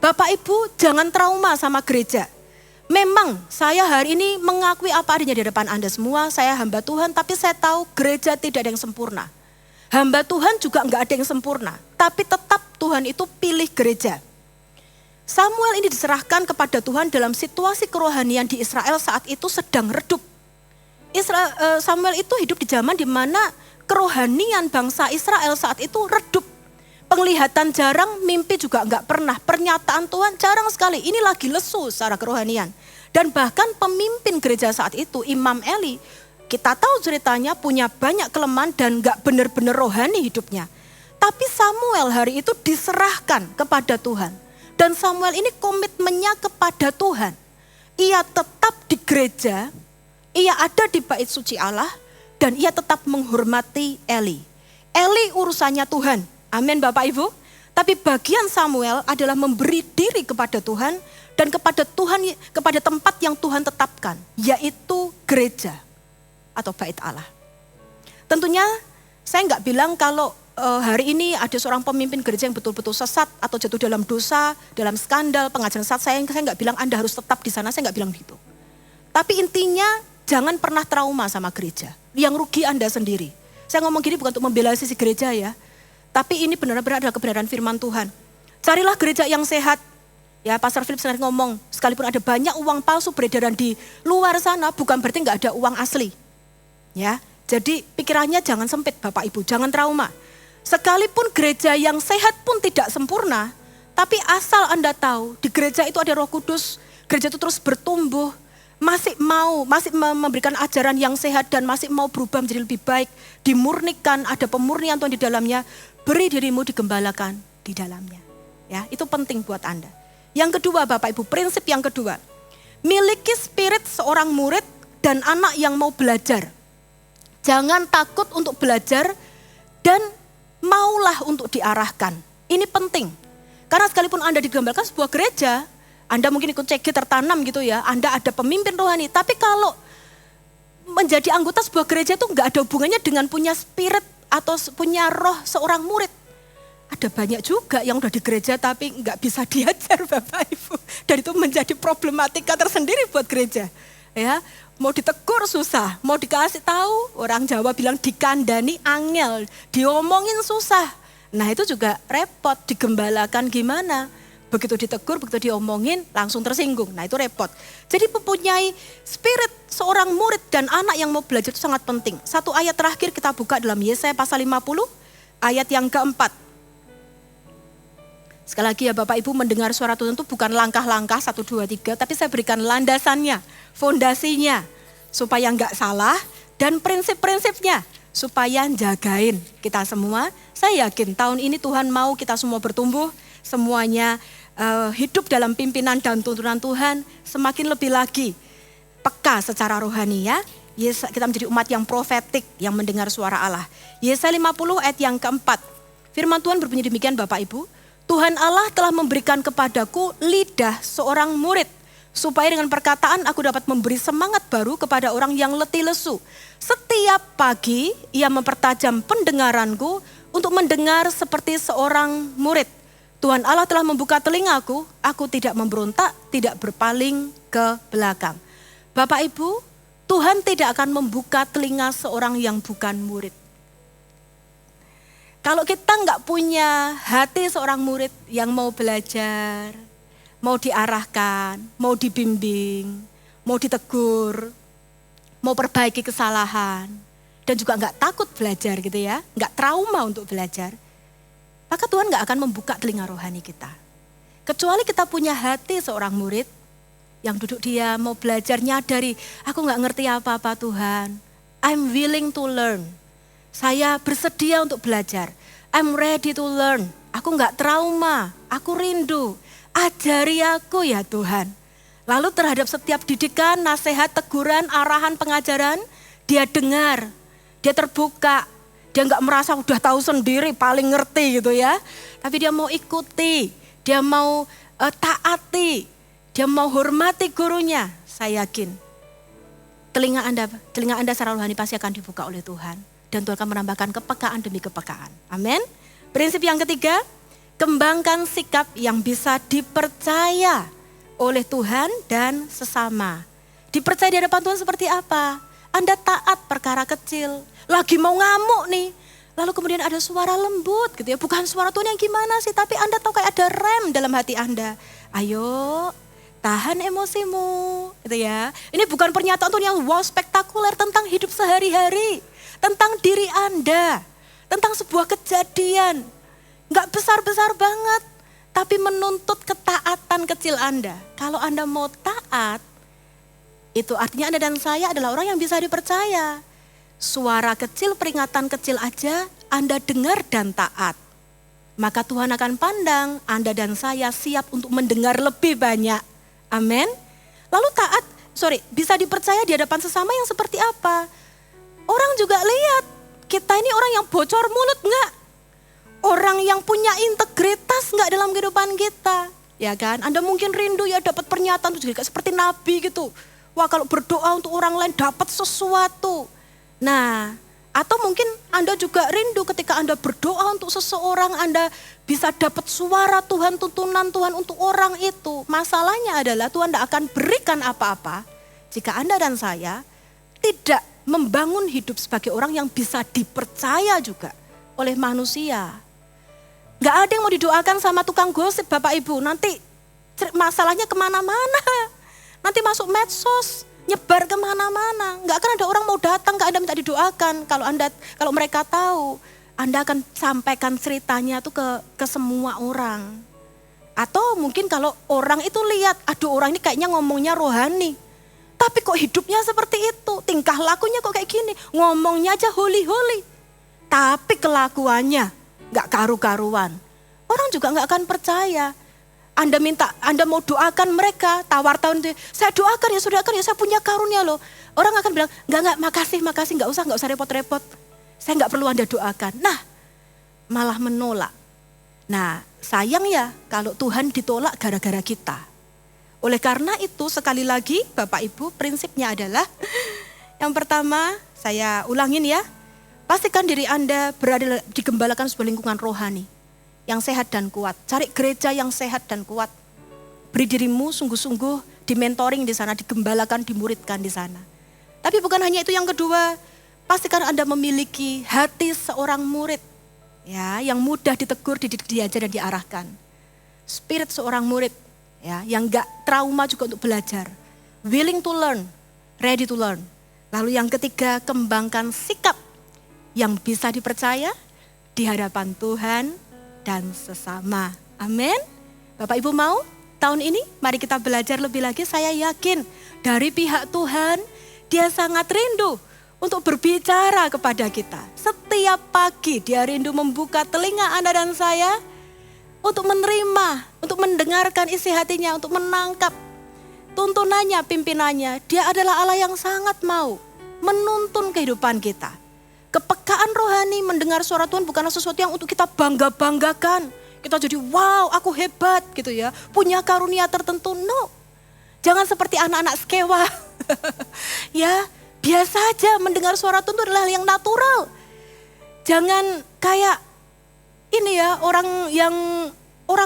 Bapak Ibu jangan trauma sama gereja. Memang saya hari ini mengakui apa adanya di depan Anda semua, saya hamba Tuhan, tapi saya tahu gereja tidak ada yang sempurna. Hamba Tuhan juga enggak ada yang sempurna, tapi tetap Tuhan itu pilih gereja. Samuel ini diserahkan kepada Tuhan dalam situasi kerohanian di Israel saat itu sedang redup. Samuel itu hidup di zaman di mana kerohanian bangsa Israel saat itu redup. Penglihatan jarang, mimpi juga enggak pernah. Pernyataan Tuhan jarang sekali. Ini lagi lesu secara kerohanian. Dan bahkan pemimpin gereja saat itu, Imam Eli, kita tahu ceritanya punya banyak kelemahan dan enggak benar-benar rohani hidupnya. Tapi Samuel hari itu diserahkan kepada Tuhan. Dan Samuel ini komitmennya kepada Tuhan. Ia tetap di gereja, ia ada di bait suci Allah, dan ia tetap menghormati Eli. Eli urusannya Tuhan. Amin Bapak Ibu. Tapi bagian Samuel adalah memberi diri kepada Tuhan dan kepada tempat yang Tuhan tetapkan, yaitu gereja atau bait Allah. Tentunya saya enggak bilang kalau hari ini ada seorang pemimpin gereja yang betul-betul sesat atau jatuh dalam dosa, dalam skandal, pengajaran sesat. Saya enggak bilang Anda harus tetap di sana, saya enggak bilang gitu. Tapi intinya jangan pernah trauma sama gereja. Yang rugi Anda sendiri. Saya ngomong gini bukan untuk membela sisi gereja ya. Tapi ini benar-benar adalah kebenaran firman Tuhan. Carilah gereja yang sehat. Ya, Pastor Philip sering ngomong, sekalipun ada banyak uang palsu beredaran di luar sana, bukan berarti nggak ada uang asli. Ya, jadi pikirannya jangan sempit Bapak Ibu, jangan trauma. Sekalipun gereja yang sehat pun tidak sempurna, tapi asal Anda tahu di gereja itu ada Roh Kudus, gereja itu terus bertumbuh, masih memberikan ajaran yang sehat dan masih mau berubah menjadi lebih baik, dimurnikan, ada pemurnian Tuhan di dalamnya, beri dirimu digembalakan di dalamnya. Ya, itu penting buat Anda. Yang kedua Bapak Ibu, prinsip yang kedua, miliki spirit seorang murid dan anak yang mau belajar. Jangan takut untuk belajar dan maulah untuk diarahkan. Ini penting. Karena sekalipun Anda digembalakan sebuah gereja, Anda mungkin ikut CG tertanam gitu ya, Anda ada pemimpin rohani, tapi kalau menjadi anggota sebuah gereja itu enggak ada hubungannya dengan punya spirit atau punya roh seorang murid. Ada banyak juga yang udah di gereja tapi enggak bisa diajar Bapak Ibu. Dan itu menjadi problematika tersendiri buat gereja. Ya, mau ditegur susah, mau dikasih tahu, orang Jawa bilang dikandani angel, diomongin susah. Nah itu juga repot, digembalakan gimana? Begitu ditegur, begitu diomongin, langsung tersinggung. Nah itu repot. Jadi mempunyai spirit seorang murid dan anak yang mau belajar itu sangat penting. Satu ayat terakhir kita buka dalam Yesaya pasal 50, ayat yang keempat. Sekali lagi ya Bapak Ibu, mendengar suara Tuhan itu bukan langkah-langkah 1, 2, 3, tapi saya berikan landasannya, fondasinya, supaya enggak salah, dan prinsip-prinsipnya, supaya jagain kita semua. Saya yakin tahun ini Tuhan mau kita semua bertumbuh, semuanya hidup dalam pimpinan dan tuntunan Tuhan, semakin lebih lagi peka secara rohani ya. Kita menjadi umat yang profetik, yang mendengar suara Allah. Yesaya 50 ayat yang keempat. Firman Tuhan berbunyi demikian Bapak Ibu. Tuhan Allah telah memberikan kepadaku lidah seorang murid, supaya dengan perkataan aku dapat memberi semangat baru kepada orang yang letih lesu. Setiap pagi ia mempertajam pendengaranku untuk mendengar seperti seorang murid. Tuhan Allah telah membuka telingaku, aku tidak memberontak, tidak berpaling ke belakang. Bapak Ibu, Tuhan tidak akan membuka telinga seorang yang bukan murid. Kalau kita nggak punya hati seorang murid yang mau belajar, mau diarahkan, mau dibimbing, mau ditegur, mau perbaiki kesalahan, dan juga nggak takut belajar gitu ya, nggak trauma untuk belajar, maka Tuhan nggak akan membuka telinga rohani kita. Kecuali kita punya hati seorang murid, yang duduk dia mau belajar nyadari, aku nggak ngerti apa-apa Tuhan. I'm willing to learn. Saya bersedia untuk belajar. I'm ready to learn. Aku nggak trauma, aku rindu. Ajari aku ya Tuhan. Lalu terhadap setiap didikan, nasihat, teguran, arahan, pengajaran, dia dengar, dia terbuka. Dia nggak merasa udah tahu sendiri, paling ngerti gitu ya. Tapi dia mau ikuti, dia mau taati. Dia mau hormati gurunya, saya yakin. Telinga Anda secara rohani pasti akan dibuka oleh Tuhan. Dan Tuhan akan menambahkan kepekaan demi kepekaan. Amin. Prinsip yang ketiga, kembangkan sikap yang bisa dipercaya oleh Tuhan dan sesama. Dipercaya di hadapan Tuhan seperti apa? Anda taat perkara kecil, lagi mau ngamuk nih. Lalu kemudian ada suara lembut gitu ya. Bukan suara Tuhan yang gimana sih, tapi Anda tahu kayak ada rem dalam hati Anda. Ayo, tahan emosimu, gitu ya. Ini bukan pernyataan Tuhan yang wow spektakuler tentang hidup sehari-hari, tentang diri Anda, tentang sebuah kejadian. Nggak besar-besar banget, tapi menuntut ketaatan kecil Anda. Kalau Anda mau taat, itu artinya Anda dan saya adalah orang yang bisa dipercaya. Suara kecil, peringatan kecil aja Anda dengar dan taat. Maka Tuhan akan pandang Anda dan saya siap untuk mendengar lebih banyak. Amin. Lalu bisa dipercaya di hadapan sesama yang seperti apa? Orang juga lihat, kita ini orang yang bocor mulut enggak? Orang yang punya integritas enggak dalam kehidupan kita? Ya kan? Anda mungkin rindu ya dapat pernyataan juga seperti Nabi gitu. Wah, kalau berdoa untuk orang lain dapat sesuatu. Nah, atau mungkin Anda juga rindu ketika Anda berdoa untuk seseorang, Anda bisa dapat suara Tuhan, tuntunan Tuhan untuk orang itu. Masalahnya adalah Tuhan tidak akan berikan apa-apa jika Anda dan saya tidak membangun hidup sebagai orang yang bisa dipercaya juga oleh manusia. Gak ada yang mau didoakan sama tukang gosip Bapak Ibu, nanti masalahnya kemana-mana. Nanti masuk medsos, nyebar kemana-mana. Gak akan ada orang mau datang ke Anda minta didoakan. Kalau mereka tahu, Anda akan sampaikan ceritanya tuh ke semua orang. Atau mungkin kalau orang itu lihat, aduh orang ini kayaknya ngomongnya rohani. Tapi kok hidupnya seperti itu, tingkah lakunya kok kayak gini. Ngomongnya aja holy-holy. Tapi kelakuannya gak karu-karuan. Orang juga gak akan percaya. Anda mau doakan mereka, tawar-tawar itu, saya doakan ya, saya punya karunia loh. Orang akan bilang, enggak, makasih, enggak usah repot-repot. Saya enggak perlu Anda doakan. Nah, malah menolak. Nah, sayang ya kalau Tuhan ditolak gara-gara kita. Oleh karena itu, sekali lagi Bapak Ibu, prinsipnya adalah, yang pertama, saya ulangin ya, pastikan diri Anda berada digembalakan sebuah lingkungan rohani yang sehat dan kuat. Cari gereja yang sehat dan kuat. Beri dirimu sungguh-sungguh di mentoring di sana, digembalakan, dimuridkan di sana. Tapi bukan hanya itu, yang kedua, pastikan Anda memiliki hati seorang murid, ya, yang mudah ditegur, dididik, diajar dan diarahkan. Spirit seorang murid, ya, yang gak trauma juga untuk belajar. Willing to learn, ready to learn. Lalu yang ketiga, kembangkan sikap yang bisa dipercaya di hadapan Tuhan dan sesama. Amin. Bapak Ibu mau tahun ini mari kita belajar lebih lagi. Saya yakin dari pihak Tuhan Dia sangat rindu untuk berbicara kepada kita. Setiap pagi Dia rindu membuka telinga Anda dan saya untuk menerima, untuk mendengarkan isi hatinya, untuk menangkap tuntunannya, pimpinannya. Dia adalah Allah yang sangat mau menuntun kehidupan kita. Kepekaan rohani mendengar suara Tuhan bukanlah sesuatu yang untuk kita bangga-banggakan. Kita jadi wow, aku hebat gitu ya, punya karunia tertentu. No, jangan seperti anak-anak sekewa. Ya, biasa aja mendengar suara Tuhan itu adalah hal yang natural. Jangan kayak ini ya, orang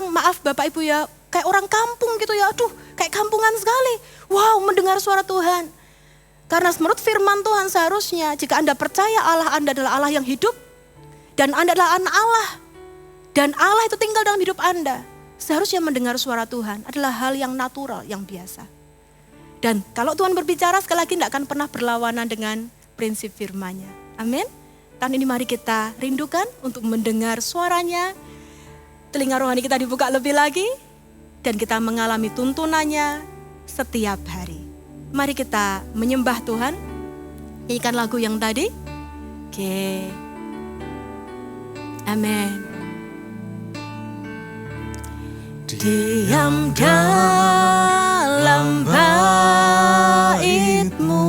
maaf Bapak Ibu ya, kayak orang kampung gitu ya, aduh kayak kampungan sekali. Wow, mendengar suara Tuhan. Karena menurut firman Tuhan seharusnya jika Anda percaya Allah Anda adalah Allah yang hidup, dan Anda adalah anak Allah, dan Allah itu tinggal dalam hidup Anda, seharusnya mendengar suara Tuhan adalah hal yang natural, yang biasa. Dan kalau Tuhan berbicara sekali lagi tidak akan pernah berlawanan dengan prinsip firman-Nya. Amin. Tahun ini mari kita rindukan untuk mendengar suaranya. Telinga rohani kita dibuka lebih lagi dan kita mengalami tuntunannya setiap hari. Mari kita menyembah Tuhan. Nyanyikan lagu yang tadi. Oke. Amin. Diam dalam bait-Mu,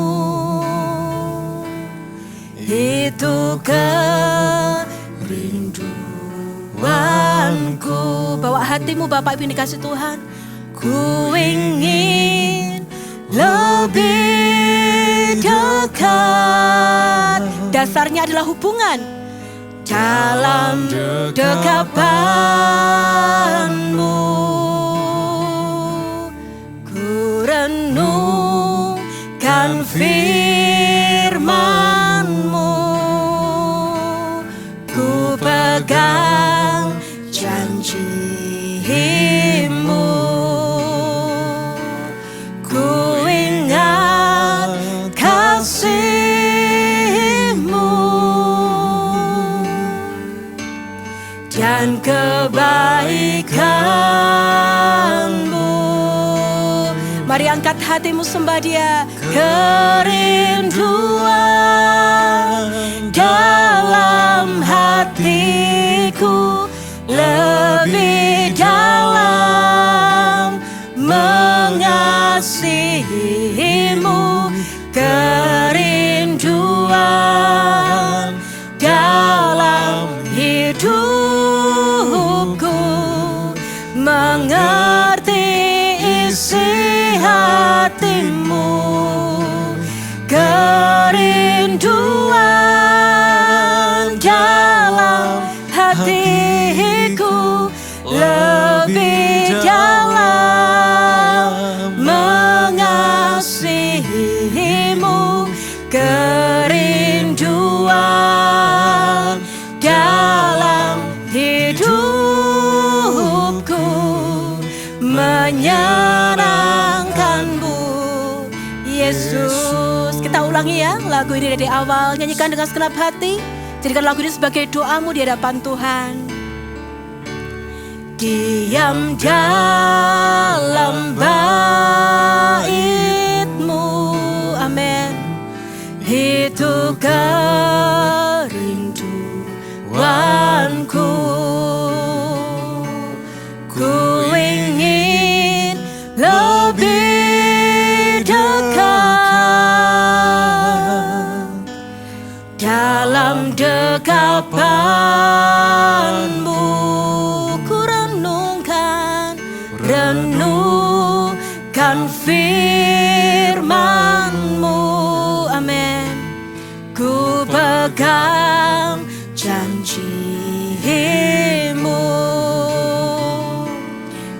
itu kerinduanku. Bawa hatimu Bapak Ibu dikasih Tuhan. Ku ingin lebih dekat. Dasarnya adalah hubungan. Dalam dekapan-Mu ku renungkan firman-Mu, ku pegang janji-Mu, ku ingat kasih-Mu dan kebaikan-Mu. Mari angkat hatimu sembah Dia. Kerinduan dalam hatiku lebih dalam mengasihi-Mu. Kerinduan dalam hidupku mengerti isi hati-Mu. Kerinduan dalam hatiku lebih dalam mengasihi-Mu. Kerinduan dalam hidupku menyenangkan-Mu, Yesus. Kita ulangi ya lagu ini dari awal. Nyanyikan dengan segenap hati. Jadikan lagu ini sebagai doamu di hadapan Tuhan. Diam dalam bait-Mu, amin. Itu kerinduanku. Ku ingin lebih dekat dalam dekapan-Mu. Ku renungkan firman-Mu, amin. Ku pegang janji-Mu,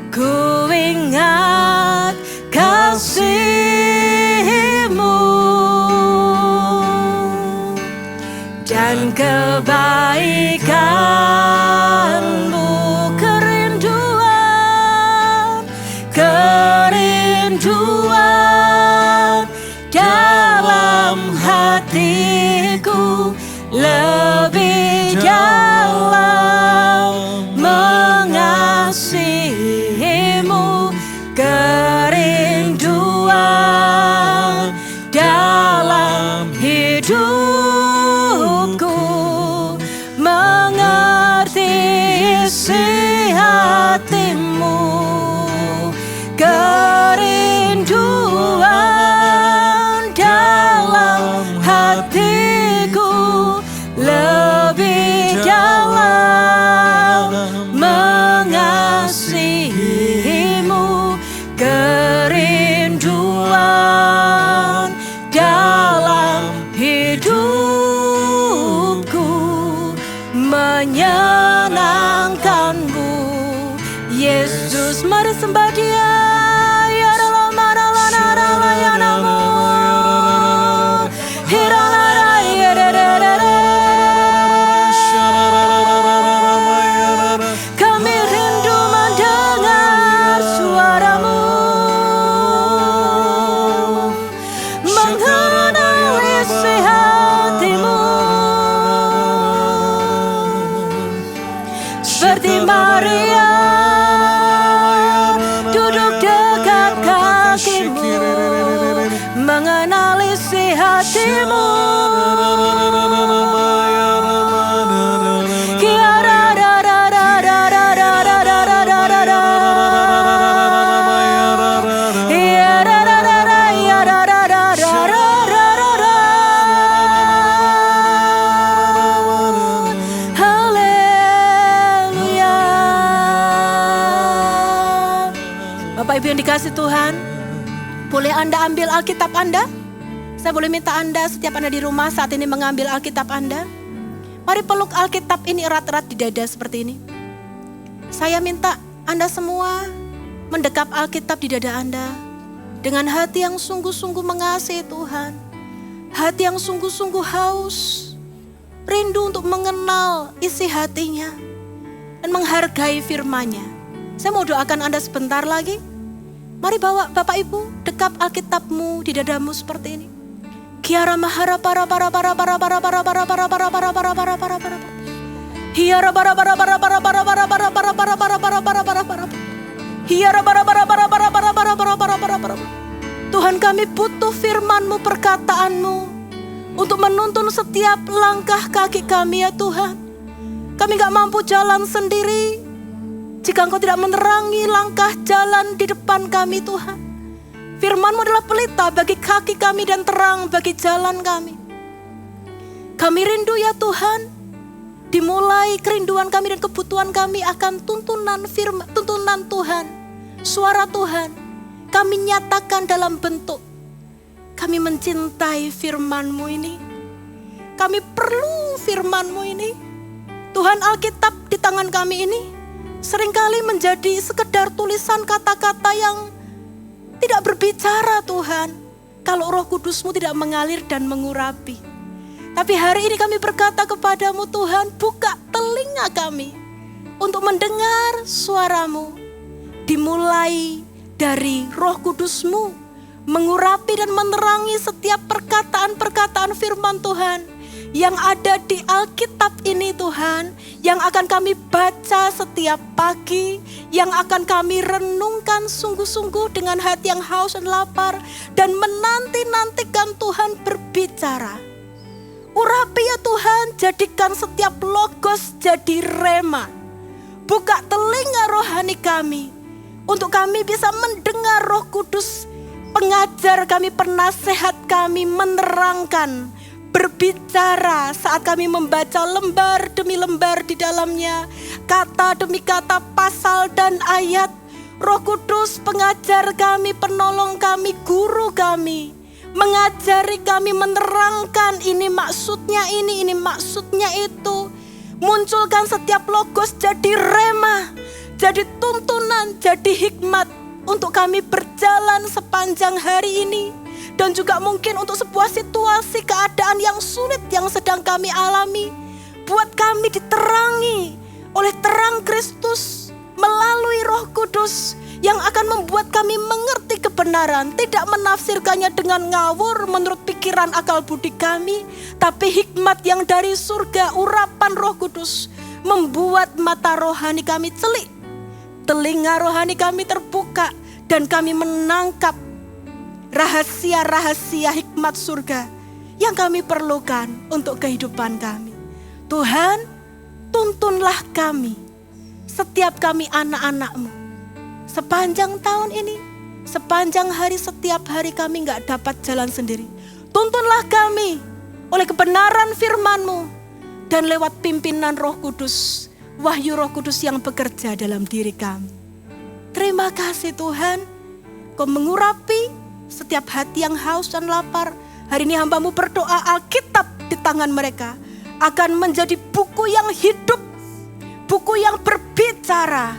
ku ingat kasih-Mu dan kebaikan-Mu. Kerinduan dalam hatiku lebih dalam mengasihi-Mu. Kerinduan dalam hidupku mengerti isi hati Yesus, mari sembah Dia. Ya Allah, maralah naralah ya namo. Hiralah ya rarara. Kami rindu mendengar suaramu, mengenal isi hatimu. Seperti Maria duduk dekat kakimu, mengenal isi hatimu. Bapak Ibu yang dikasih Tuhan, boleh Anda ambil Alkitab Anda? Saya boleh minta Anda, setiap Anda di rumah saat ini mengambil Alkitab Anda. Mari peluk Alkitab ini erat-erat di dada seperti ini. Saya minta Anda semua mendekap Alkitab di dada Anda dengan hati yang sungguh-sungguh mengasihi Tuhan. Hati yang sungguh-sungguh haus, rindu untuk mengenal isi hatinya dan menghargai firman-Nya. Saya mau doakan Anda sebentar lagi. Mari bawa Bapak Ibu dekap Alkitabmu di dadamu seperti ini. Kiara mahara para para para para para para para para para para para para para para. Hiara para para para para para para para para para para para para para para. Hiara para para para para para para para para para para. Tuhan, kami butuh firman-Mu, perkataan-Mu untuk menuntun setiap langkah kaki kami ya Tuhan. Kami gak mampu jalan sendiri jika Engkau tidak menerangi langkah jalan di depan kami Tuhan. Firman-Mu adalah pelita bagi kaki kami dan terang bagi jalan kami. Kami rindu ya Tuhan, dimulai kerinduan kami dan kebutuhan kami akan tuntunan Tuhan, suara Tuhan. Kami nyatakan dalam bentuk, kami mencintai firman-Mu ini. Kami perlu firman-Mu ini. Tuhan, Alkitab di tangan kami ini seringkali menjadi sekedar tulisan kata-kata yang tidak berbicara Tuhan, kalau Roh Kudus-Mu tidak mengalir dan mengurapi. Tapi hari ini kami berkata kepadamu Tuhan, buka telinga kami untuk mendengar suara-Mu. Dimulai dari Roh Kudus-Mu mengurapi dan menerangi setiap perkataan-perkataan firman Tuhan yang ada di Alkitab ini Tuhan, yang akan kami baca setiap pagi, yang akan kami renungkan sungguh-sungguh dengan hati yang haus dan lapar, dan menanti-nantikan Tuhan berbicara. Urapi ya Tuhan, jadikan setiap logos jadi rema. Buka telinga rohani kami, untuk kami bisa mendengar Roh Kudus, pengajar kami, penasehat kami, menerangkan, berbicara saat kami membaca lembar demi lembar di dalamnya, kata demi kata, pasal dan ayat. Roh Kudus pengajar kami, penolong kami, guru kami, mengajari kami, menerangkan ini maksudnya ini maksudnya itu. Munculkan setiap logos jadi rema, jadi tuntunan, jadi hikmat untuk kami berjalan sepanjang hari ini. Dan juga mungkin untuk sebuah situasi keadaan yang sulit yang sedang kami alami. Buat kami diterangi oleh terang Kristus melalui Roh Kudus yang akan membuat kami mengerti kebenaran. Tidak menafsirkannya dengan ngawur menurut pikiran akal budi kami. Tapi hikmat yang dari surga, urapan Roh Kudus membuat mata rohani kami celik. Telinga rohani kami terbuka dan kami menangkap rahasia-rahasia hikmat surga yang kami perlukan untuk kehidupan kami. Tuhan, tuntunlah kami, setiap kami anak-anak-Mu. Sepanjang tahun ini, sepanjang hari, setiap hari kami gak dapat jalan sendiri. Tuntunlah kami oleh kebenaran firman-Mu dan lewat pimpinan Roh Kudus, wahyu Roh Kudus yang bekerja dalam diri kami. Terima kasih Tuhan, Kau mengurapi setiap hati yang haus dan lapar. Hari ini hamba-Mu berdoa Alkitab di tangan mereka akan menjadi buku yang hidup, buku yang berbicara,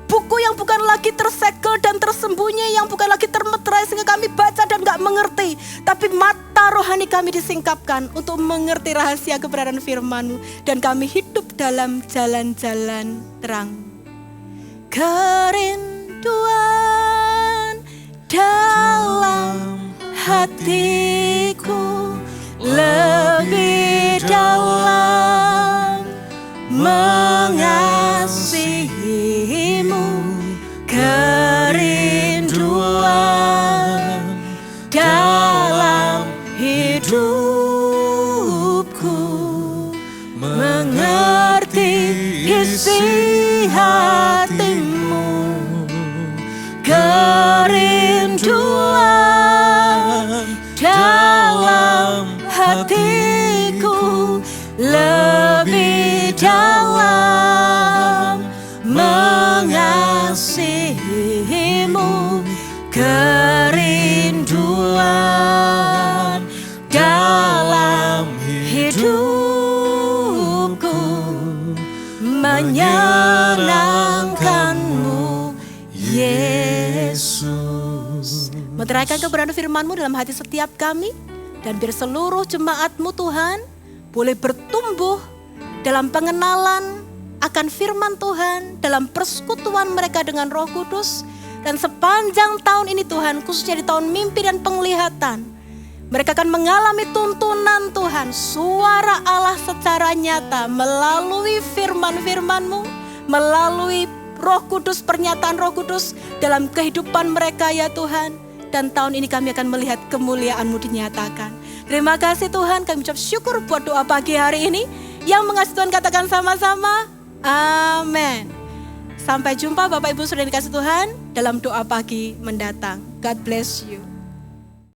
buku yang bukan lagi tersegel dan tersembunyi, yang bukan lagi termeterai sehingga kami baca dan gak mengerti. Tapi mata rohani kami disingkapkan untuk mengerti rahasia keberadaan firman-Mu. Dan kami hidup dalam jalan-jalan terang. Kerinduan dalam hatiku lebih dalam mengasihi-Mu, kerinduan dalam hidupku, mengerti isi hati-Mu, kerinduan dalam hatiku lebih dalam mengasihi-Mu, kerinduan dalam hidupku, menyenangkan-Mu Yesus. Meteraikan keberadaan firman-Mu dalam hati setiap kami, dan biar seluruh jemaat-Mu Tuhan boleh bertumbuh dalam pengenalan akan firman Tuhan, dalam persekutuan mereka dengan Roh Kudus. Dan sepanjang tahun ini Tuhan, khususnya di tahun mimpi dan penglihatan, mereka akan mengalami tuntunan Tuhan, suara Allah secara nyata melalui firman-firman-Mu, melalui Roh Kudus, pernyataan Roh Kudus dalam kehidupan mereka ya Tuhan. Dan tahun ini kami akan melihat kemuliaan-Mu dinyatakan. Terima kasih Tuhan, kami ucap syukur buat doa pagi hari ini. Yang mengasihi Tuhan katakan sama-sama, amin. Sampai jumpa Bapak Ibu Saudara yang dikasihi Tuhan dalam doa pagi mendatang. God bless you.